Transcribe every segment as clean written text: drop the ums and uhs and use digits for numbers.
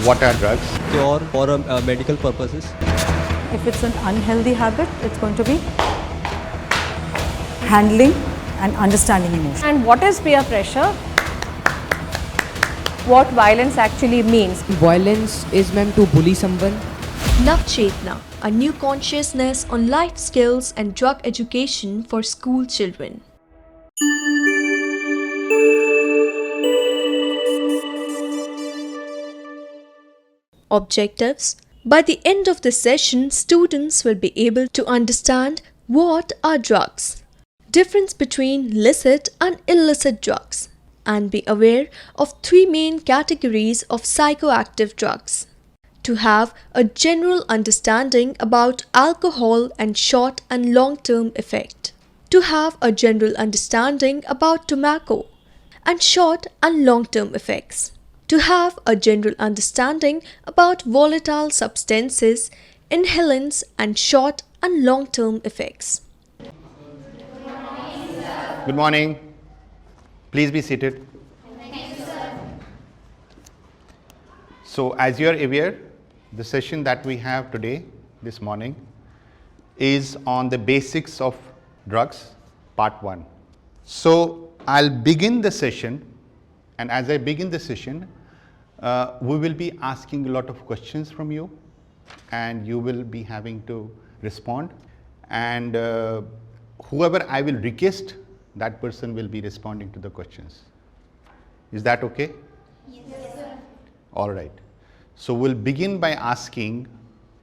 What are drugs? Cure for medical purposes. If it's an unhealthy habit, it's going to be handling and understanding emotion. And what is peer pressure? What violence actually means. Violence is meant to bully someone. Navchetna, a new consciousness on life skills and drug education for school children. Objectives. By the end of the session, students will be able to understand what are drugs, difference between licit and illicit drugs, and be aware of three main categories of psychoactive drugs. To have a general understanding about alcohol and short and long-term effect. To have a general understanding about tobacco and short and long-term effects. To have a general understanding about volatile substances, inhalants and short and long-term effects. Good morning. Please be seated. So as you are aware, the session that we have today, this morning, is on the basics of drugs, part 1. So I'll begin the session, and as I begin the session, we will be asking a lot of questions from you, and you will be having to respond. And whoever I will request, that person will be responding to the questions. Is that okay? Yes, sir. All right. So we'll begin by asking,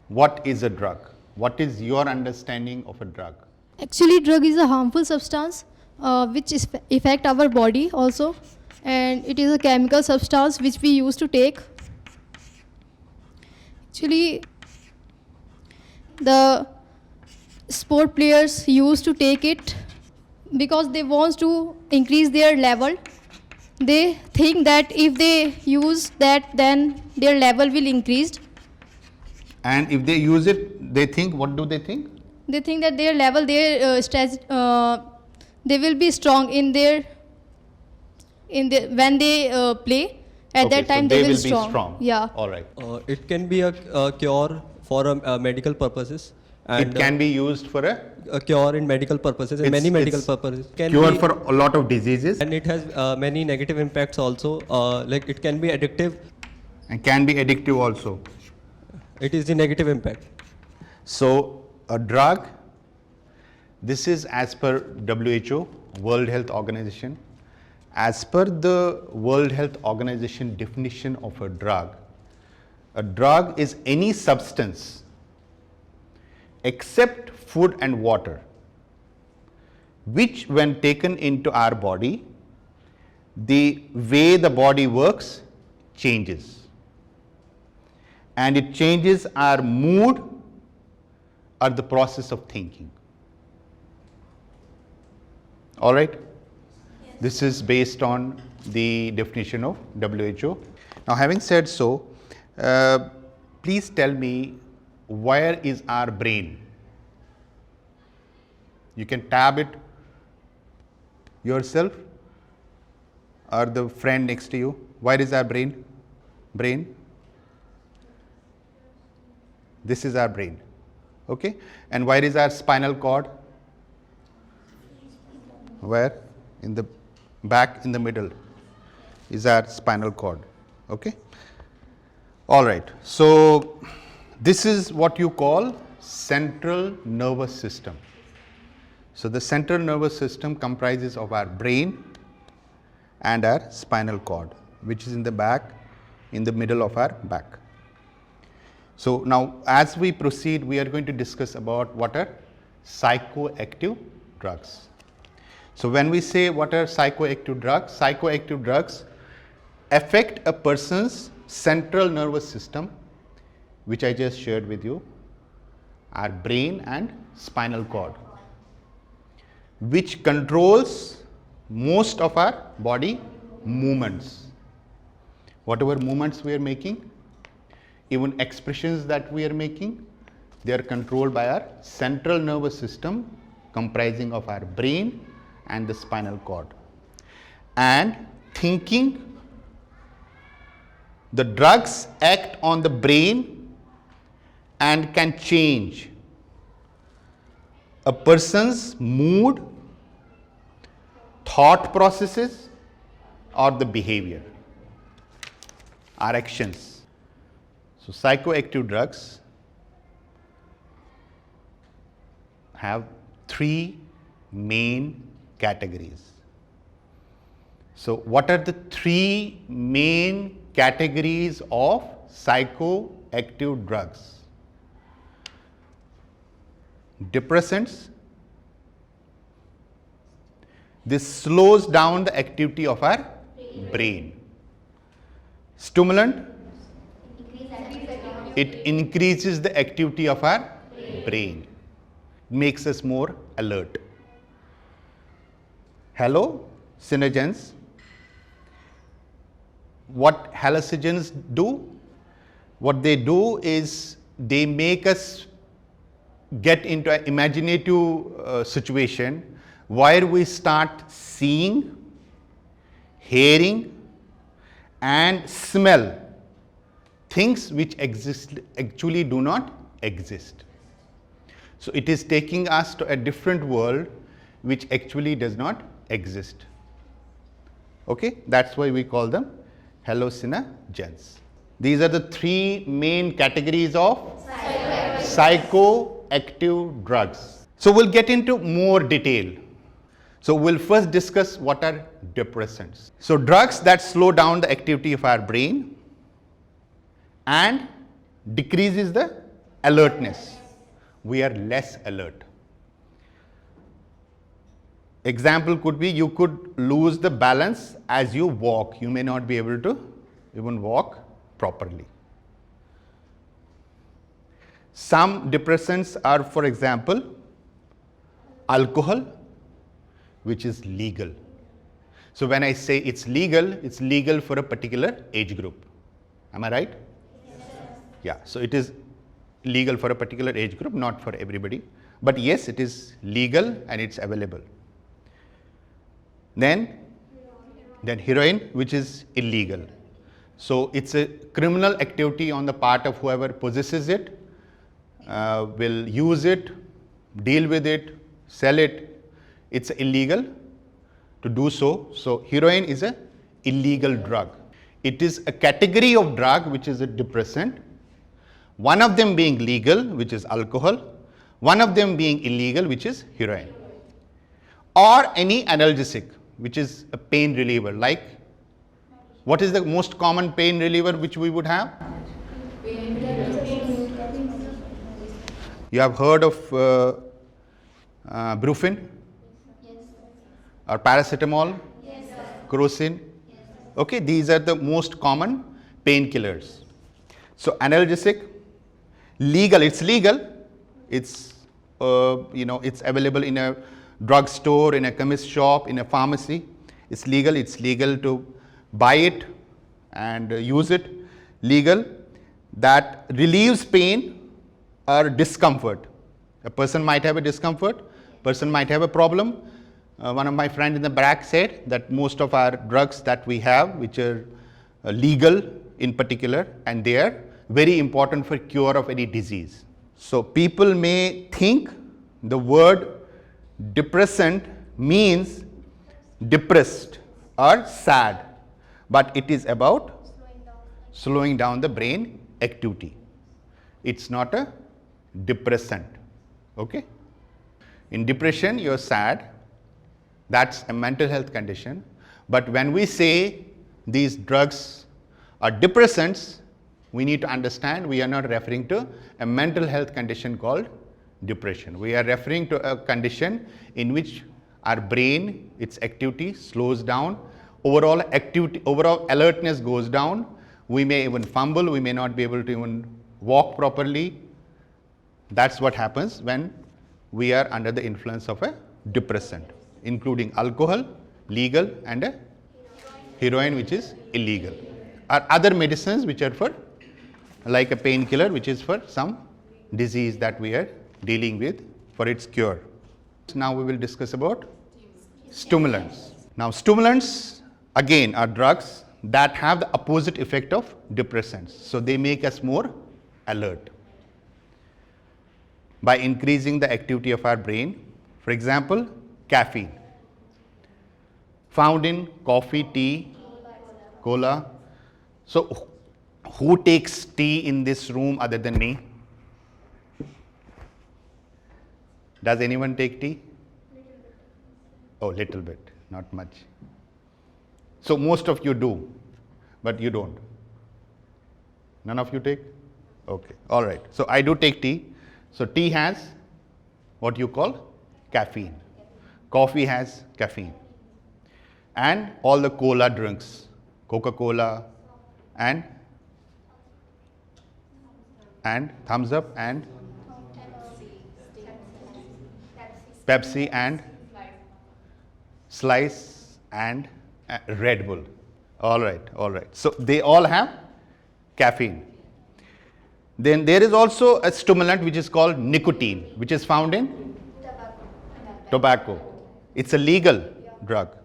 what is a drug? What is your understanding of a drug? Actually, drug is a harmful substance which affect our body also, and it is a chemical substance which we used to take. Actually, the sport players used to take it because they want to increase their level. They think that if they use that, then their level will increase. And if they use it, they think, what do they think? They think that their level, their they will be strong in their when they play. At that time, so they will be strong. Yeah. All right. It can be a cure for medical purposes. And it can be used for a cure in medical purposes and many medical purposes. Cure for a lot of diseases. And it has many negative impacts also. Like it can be addictive. And can be addictive also. It is the negative impact. So a drug, this is as per WHO, World Health Organization. As per the World Health Organization definition of a drug is any substance except food and water, which when taken into our body, the way the body works changes. And it changes our mood or the process of thinking. All right? Yes. This is based on the definition of WHO. Now, having said so, please tell me, where is our brain? You can tab it yourself or the friend next to you. Where is our brain? Brain. This is our brain. Okay? And where is our spinal cord? Where? In the back, in the middle is our spinal cord. Okay? All right. So this is what you call central nervous system. So the central nervous system comprises of our brain and our spinal cord, which is in the back, in the middle of our back. So now as we proceed, we are going to discuss about what are psychoactive drugs. So when we say what are psychoactive drugs affect a person's central nervous system, which I just shared with you, our brain and spinal cord, which controls most of our body movements. Whatever movements we are making, even expressions that we are making, they are controlled by our central nervous system comprising of our brain and the spinal cord. And thinking The drugs act on the brain and can change a person's mood, thought processes, or the behavior, our actions. So psychoactive drugs have three main categories. So what are the three main categories of psychoactive drugs? Depressants. This slows down the activity of our brain. Stimulant. It increases the activity of our brain. Makes us more alert. Hallucinogens. What hallucinogens do? What they do is they make us get into an imaginative situation where we start seeing, hearing, and smell things which actually do not exist. So it is taking us to a different world which actually does not exist. Okay, that's why we call them hallucinogens. These are the three main categories of psychoactive drugs. So we'll get into more detail. So we'll first discuss what are depressants. So drugs that slow down the activity of our brain and decreases the alertness. We are less alert. Example could be you could lose the balance as you walk. You may not be able to even walk properly. Some depressants are, for example, alcohol, which is legal. So when I say it's legal for a particular age group. Am I right? Yes. Yeah, so it is legal for a particular age group, not for everybody. But yes, it is legal and it's available. Then heroin, which is illegal. So it's a criminal activity on the part of whoever possesses it, will use it, deal with it, sell it. It's illegal to do so. So heroin is an illegal drug. It is a category of drug which is a depressant. One of them being legal, which is alcohol. One of them being illegal, which is heroin. Or any analgesic, which is a pain reliever. Like, what is the most common pain reliever which we would have? You have heard of Brufen? Or paracetamol? Crocin? Okay, these are the most common painkillers. So analgesic, legal, it's legal. It's it's available in a drug store, in a chemist shop, in a pharmacy. It's legal to buy it and use it. Legal, that relieves pain or discomfort. A person might have a discomfort, person might have a problem. One of my friends in the back said that most of our drugs that we have, which are legal in particular, and they are very important for cure of any disease. So people may think the word depressant means depressed or sad, but it is about slowing down the brain activity. It's not a depressant. Okay? In depression, you're sad. That's a mental health condition. But when we say these drugs are depressants, we need to understand we are not referring to a mental health condition called depression. We are referring to a condition in which our brain, its activity slows down, overall alertness goes down. We may even fumble, we may not be able to even walk properly. That's what happens when we are under the influence of a depressant, including alcohol, legal, and a heroin, which is illegal. Or other medicines which are for, like a painkiller, which is for some disease that we are dealing with for its cure. Now we will discuss about stimulants. Now stimulants again are drugs that have the opposite effect of depressants. So they make us more alert by increasing the activity of our brain. For example, caffeine, found in coffee, tea, cola. So who takes tea in this room other than me? Does anyone take tea? Oh, little bit, not much. So most of you do, but you don't. None of you take? Okay, all right. So I do take tea. So tea has what you call caffeine. Coffee has caffeine. And all the cola drinks, Coca-Cola and Thumbs Up and Pepsi and Slice and Red Bull. All right. So they all have caffeine. Then there is also a stimulant which is called nicotine, which is found in tobacco. It's a legal drug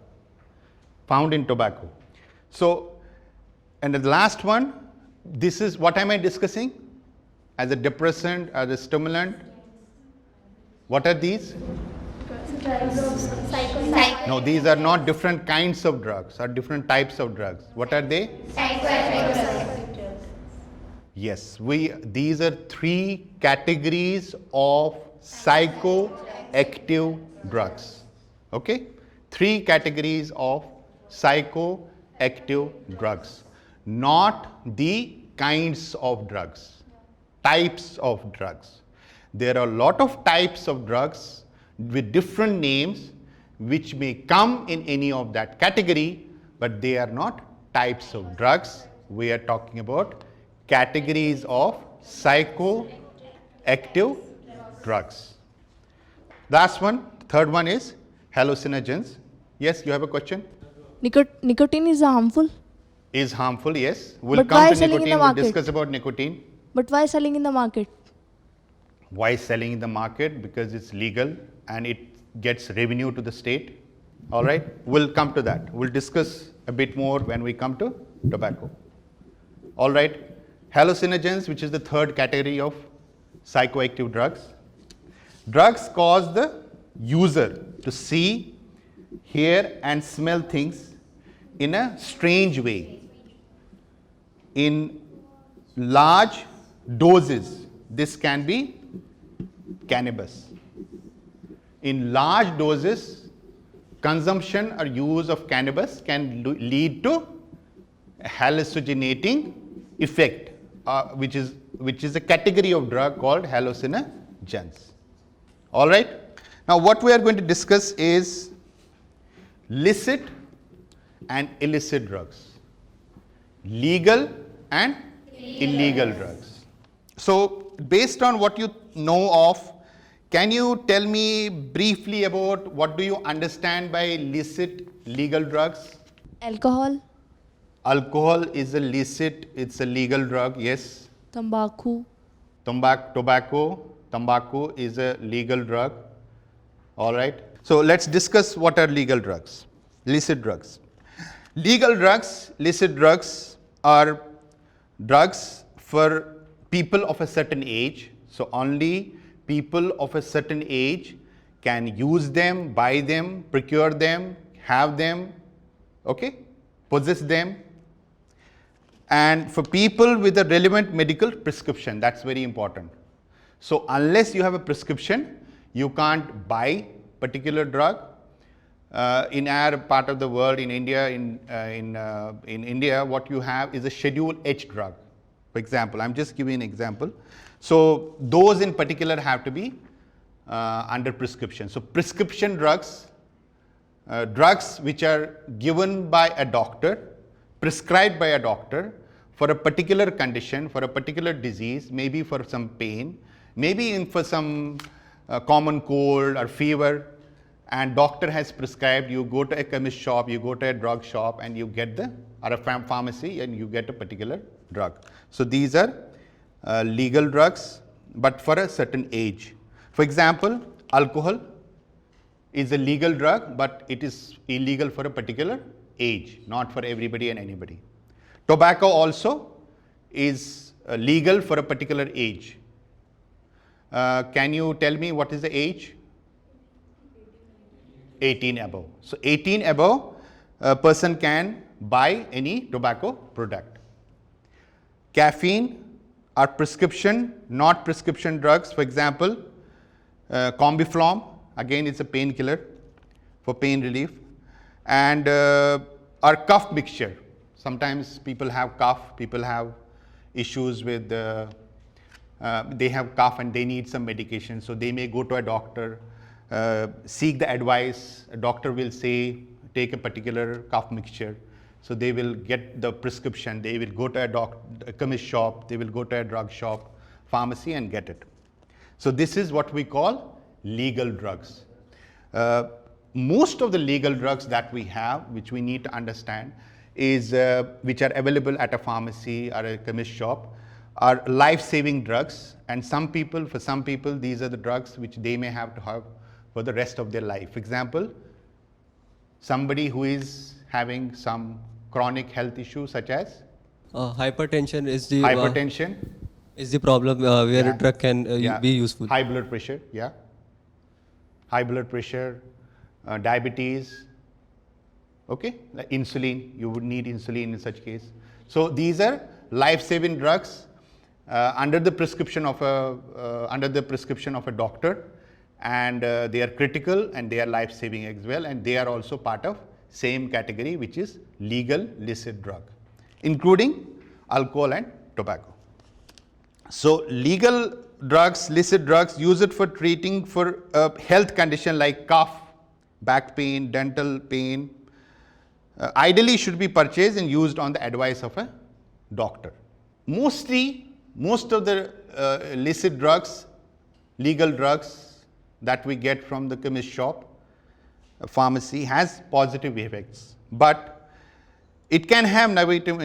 found in tobacco. So, and the last one, this is what am I discussing? As a depressant, as a stimulant. What are these? No, these are not different kinds of drugs, or different types of drugs. What are they? Yes, these are 3 categories of psychoactive drugs. Okay? 3 categories of psychoactive drugs. Not the kinds of drugs, types of drugs. There are a lot of types of drugs with different names which may come in any of that category, but they are not types of drugs. We are talking about categories of psychoactive drugs. Last one, third one is hallucinogens. Yes, you have a question? Nicotine is harmful. Is harmful, yes. We'll But why come to selling in the nicotine, we'll market? discuss about nicotine. But why selling in the market? Why selling in the market? Because it's legal and it gets revenue to the state. All right, we'll come to that. We'll discuss a bit more when we come to tobacco. All right, hallucinogens, which is the third category of psychoactive drugs. Drugs cause the user to see, hear and smell things in a strange way. In large doses, this can be cannabis. In large doses, consumption or use of cannabis can lead to a hallucinating effect, which is a category of drug called hallucinogens. All right. Now, what we are going to discuss is licit and illicit drugs, legal and illegal drugs. So, based on what you know of, can you tell me briefly about what do you understand by licit legal drugs? Alcohol, Alcohol is a licit, it's a legal drug, yes. tobacco, Tobacco is a legal drug. All right. So let's discuss what are legal drugs, licit drugs. Legal drugs, licit drugs are drugs for people of a certain age. So only people of a certain age can use them, buy them, procure them, have them, okay, possess them. And for people with a relevant medical prescription, that's very important. So unless you have a prescription, you can't buy particular drug. In our part of the world, in India, in India, what you have is a Schedule H drug. For example, I'm just giving an example. So those in particular have to be under prescription. So prescription drugs, drugs which are given by a doctor, prescribed by a doctor for a particular condition, for a particular disease, maybe for some pain, maybe for some common cold or fever, and doctor has prescribed, you go to a chemist shop, you go to a drug shop and you get or a pharmacy and you get a particular drug. So these are legal drugs, but for a certain age. For example, alcohol is a legal drug, but it is illegal for a particular age, not for everybody and anybody. Tobacco also is legal for a particular age. Can you tell me what is the age? 18 above. So 18 above, a person can buy any tobacco product. Caffeine are prescription, not prescription drugs. For example, Combiflom, again it's a painkiller for pain relief. And our cough mixture. Sometimes people have cough, people have issues with, they have cough and they need some medication. So they may go to a doctor, seek the advice. A doctor will say, take a particular cough mixture. So they will get the prescription. They will go to a chemist shop. They will go to a drug shop, pharmacy and get it. So this is what we call legal drugs. Most of the legal drugs that we have, which we need to understand, is which are available at a pharmacy or a chemist shop, are life-saving drugs. And for some people, these are the drugs which they may have to have for the rest of their life. For example, somebody who is having some chronic health issue such as hypertension is the hypertension, is the problem where Yeah. a drug can Yeah. be useful. High blood pressure, yeah. High blood pressure, diabetes, okay. Like insulin, you would need insulin in such case. So these are life-saving drugs under the prescription of a doctor, and they are critical and they are life-saving as well, and they are also part of same category, which is legal licit drug, including alcohol and tobacco. So legal drugs, licit drugs, use it for treating for a health condition like cough, back pain, dental pain. Ideally should be purchased and used on the advice of a doctor. Most of the licit drugs, legal drugs that we get from the chemist shop, pharmacy, has positive effects, but it can have negative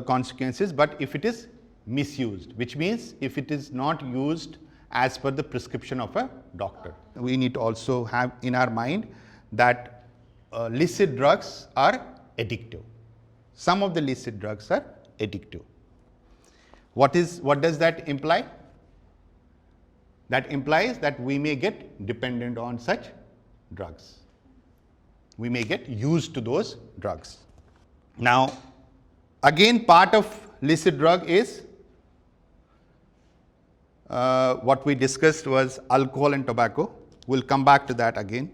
consequences, but if it is misused, which means if it is not used as per the prescription of a doctor. We need to also have in our mind that licit drugs are addictive. Some of the licit drugs are addictive. What does that imply? That implies that we may get dependent on such drugs. We may get used to those drugs. Now, again, part of licit drug is what we discussed was alcohol and tobacco. We'll come back to that again.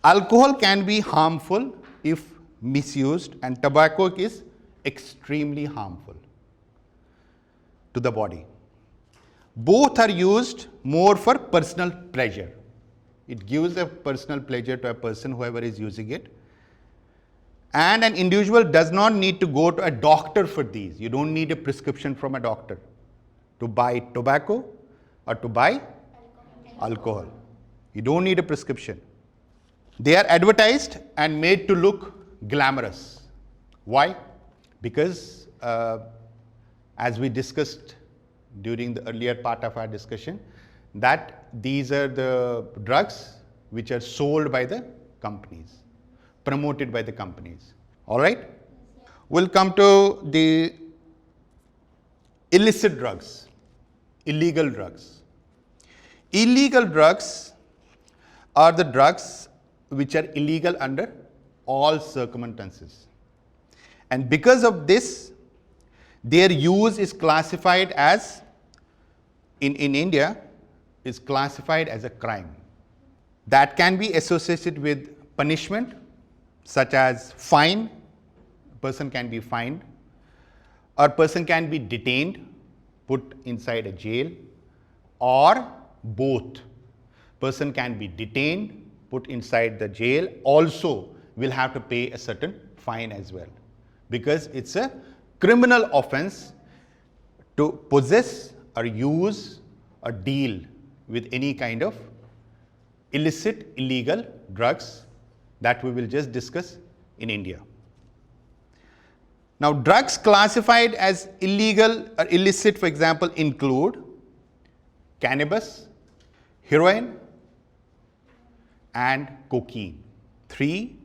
Alcohol can be harmful if misused, and tobacco is extremely harmful to the body. Both are used more for personal pleasure. It gives a personal pleasure to a person, whoever is using it. And an individual does not need to go to a doctor for these. You don't need a prescription from a doctor to buy tobacco or to buy alcohol. You don't need a prescription. They are advertised and made to look glamorous. Why? Because as we discussed during the earlier part of our discussion, that these are the drugs which are sold by the companies, promoted by the companies. All right? We'll come to the illicit drugs, illegal drugs. Illegal drugs are the drugs which are illegal under all circumstances. And because of this, their use is classified as, in India, is classified as a crime that can be associated with punishment, such as fine. A person can be fined, or person can be detained, put inside a jail, or both. Person can be detained, put inside the jail, also will have to pay a certain fine as well, because it's a criminal offense to possess or use or deal with any kind of illicit, illegal drugs that we will just discuss in India. Now, drugs classified as illegal or illicit, for example, include cannabis, heroin, and cocaine. 3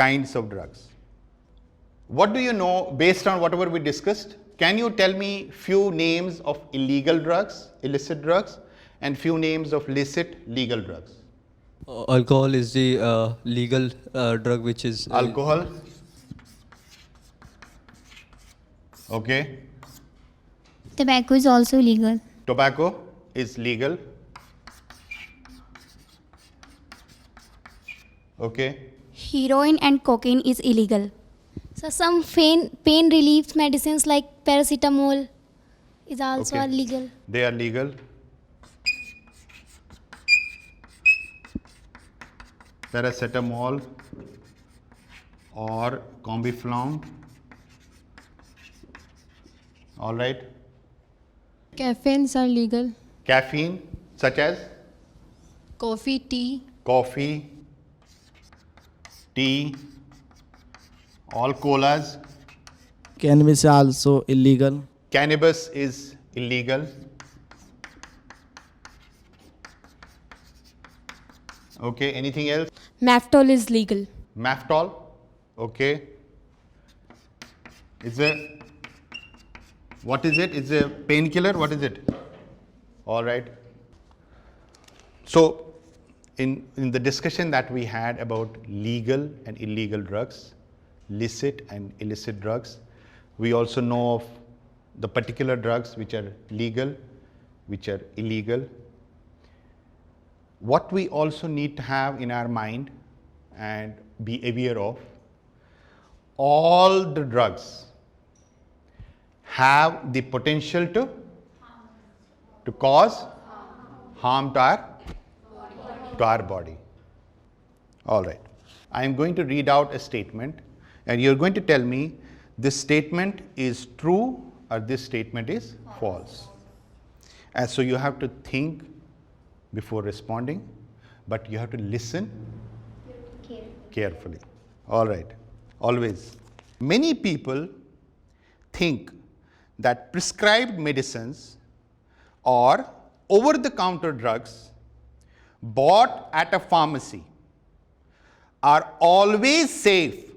kinds of drugs. What do you know based on whatever we discussed? Can you tell me few names of illegal drugs, illicit drugs, and few names of licit, legal drugs? Alcohol is the legal drug which is Alcohol. Okay. Tobacco is also legal. Tobacco is legal. Okay. Heroin and cocaine is illegal. So some pain relief medicines like paracetamol is also Okay. illegal. They are legal. Paracetamol or combiflon. All right. Caffeines are legal. Caffeine, such as Coffee, tea. coffee, tea, all colas. Cannabis is also illegal. Cannabis is illegal. Okay, anything else? Maftol is legal. Maftol. Okay. What is it? It's a painkiller. What is it? All right. So, in the discussion that we had about legal and illegal drugs, licit and illicit drugs, we also know of the particular drugs which are legal, which are illegal. What we also need to have in our mind and be aware of, all the drugs have the potential to cause harm to our body. All right. I am going to read out a statement and you're going to tell me this statement is true or this statement is false. And so you have to think before responding, but you have to listen carefully. All right. Always. Many people think that prescribed medicines or over-the-counter drugs bought at a pharmacy are always safe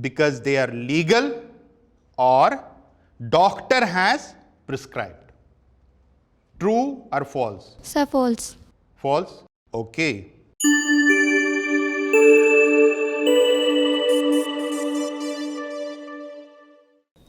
because they are legal or doctor has prescribed. True or false? Sir, false. False? Okay.